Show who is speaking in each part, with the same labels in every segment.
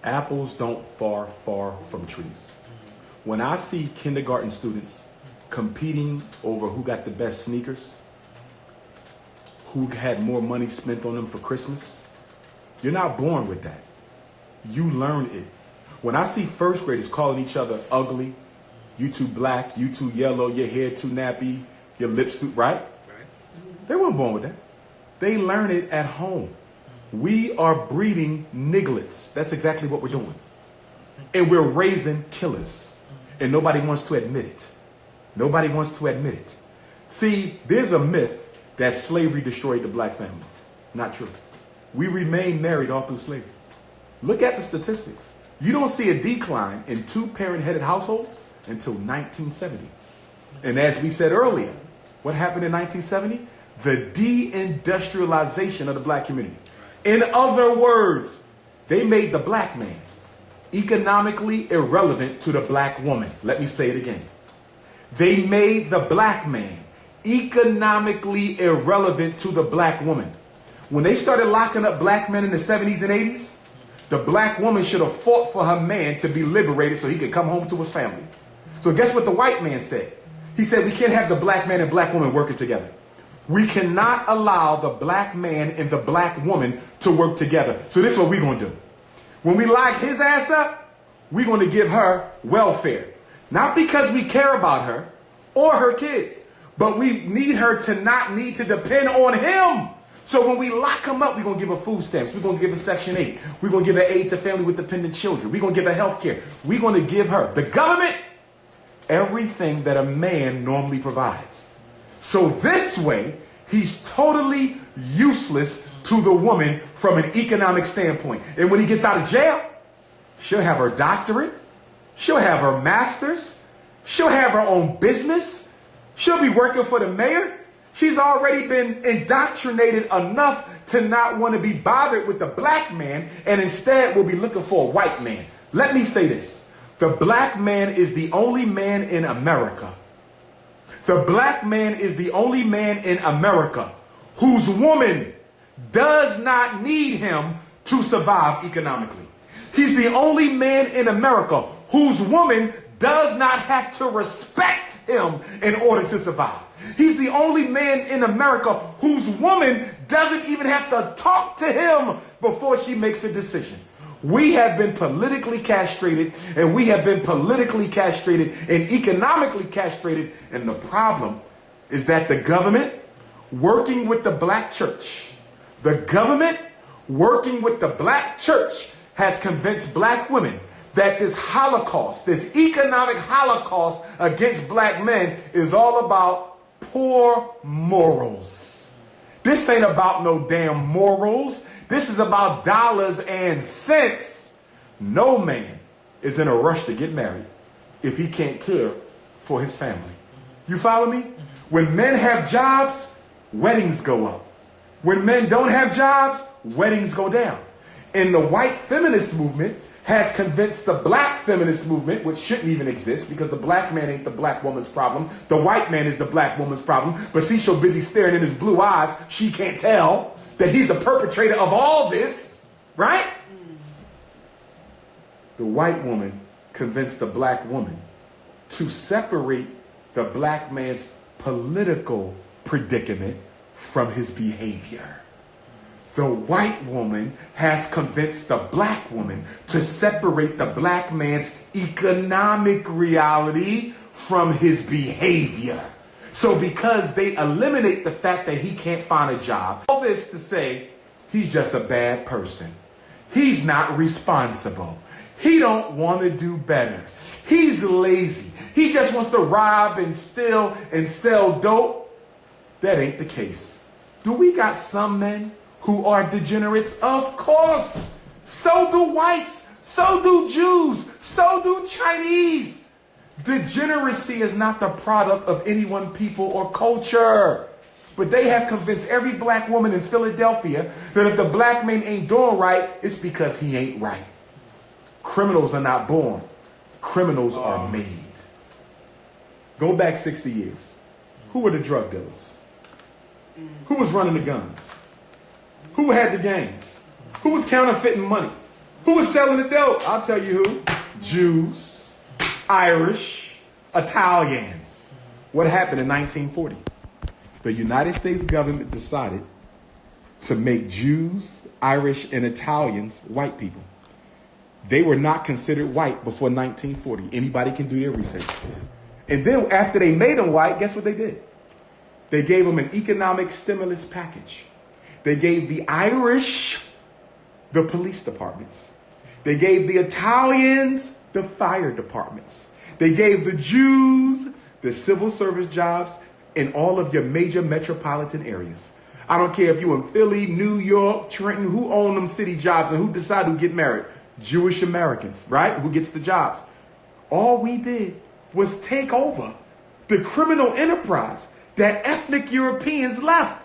Speaker 1: Apples don't far from trees. When I see kindergarten students competing over who got the best sneakers, who had more money spent on them for Christmas, you're not born with that. You learn it. When I see first graders calling each other ugly, you too black, you too yellow, your hair too nappy, your lips too, right? They weren't born with that. They learn it at home. We are breeding nigglets. That's exactly what we're doing. And we're raising killers. And nobody wants to admit it. Nobody wants to admit it. See, there's a myth that slavery destroyed the black family. Not true. We remain married all through slavery. Look at the statistics. You don't see a decline in two-parent-headed households until 1970. And as we said earlier, what happened in 1970? The deindustrialization of the black community. In other words, they made the black man economically irrelevant to the black woman. Let me say it again. They made the black man economically irrelevant to the black woman. When they started locking up black men in the 70s and 80s, the black woman should have fought for her man to be liberated so he could come home to his family. So guess what the white man said? He said, we can't have the black man and black woman working together. We cannot allow the black man and the black woman to work together. So this is what we're going to do. When we lock his ass up, we're going to give her welfare. Not because we care about her or her kids, but we need her to not need to depend on him. So when we lock him up, we're going to give her food stamps. We're going to give her Section 8. We're going to give her aid to family with dependent children. We're going to give her health care. We're going to give her, the government, everything that a man normally provides. So this way, he's totally useless to the woman from an economic standpoint. And when he gets out of jail, she'll have her doctorate. She'll have her master's. She'll have her own business. She'll be working for the mayor. She's already been indoctrinated enough to not want to be bothered with the black man and instead will be looking for a white man. Let me say this. The black man is the only man in America. The black man is the only man in America whose woman does not need him to survive economically. He's the only man in America whose woman does not have to respect him in order to survive. He's the only man in America whose woman doesn't even have to talk to him before she makes a decision. We have been politically castrated, and we have been politically castrated and economically castrated. And the problem is that the government, working with the black church, has convinced black women that this Holocaust, this economic Holocaust against black men is all about poor morals. This ain't about no damn morals. This is about dollars and cents. No man is in a rush to get married if he can't care for his family. You follow me? When men have jobs, weddings go up. When men don't have jobs, weddings go down. And the white feminist movement has convinced the black feminist movement, which shouldn't even exist because the black man ain't the black woman's problem. The white man is the black woman's problem. But she's so busy staring in his blue eyes, she can't tell that he's the perpetrator of all this, right? The white woman convinced the black woman to separate the black man's political predicament from his behavior. The white woman has convinced the black woman to separate the black man's economic reality from his behavior. So because they eliminate the fact that he can't find a job, all this to say he's just a bad person. He's not responsible. He don't want to do better. He's lazy. He just wants to rob and steal and sell dope. That ain't the case. Do we got some men who are degenerates? Of course. So do whites. So do Jews. So do Chinese. Degeneracy is not the product of any one people or culture. But they have convinced every black woman in Philadelphia that if the black man ain't doing right, it's because he ain't right. Criminals are not born. Criminals are made. Go back 60 years. Who were the drug dealers? Who was running the guns? Who had the gangs? Who was counterfeiting money? Who was selling the dope? I'll tell you who. Jews, Irish, Italians. What happened in 1940? The United States government decided to make Jews, Irish, and Italians white people. They were not considered white before 1940. Anybody can do their research. And then after they made them white, guess what they did? They gave them an economic stimulus package. They gave the Irish the police departments. They gave the Italians the fire departments. They gave the Jews the civil service jobs in all of your major metropolitan areas. I don't care if you in Philly, New York, Trenton, who own them city jobs and who decide who get married? Jewish Americans, right? Who gets the jobs? All we did was take over the criminal enterprise that ethnic Europeans left.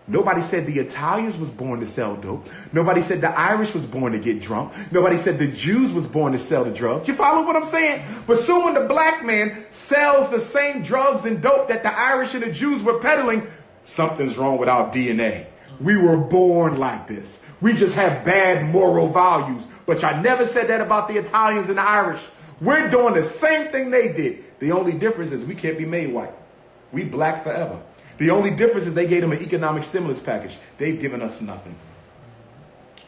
Speaker 1: Nobody said the Italians was born to sell dope. Nobody said the Irish was born to get drunk. Nobody said the Jews was born to sell the drugs. You follow what I'm saying? But soon when the black man sells the same drugs and dope that the Irish and the Jews were peddling, something's wrong with our DNA. We were born like this. We just have bad moral values. But I never said that about the Italians and the Irish. We're doing the same thing they did. The only difference is we can't be made white. We black forever. The only difference is they gave them an economic stimulus package. They've given us nothing.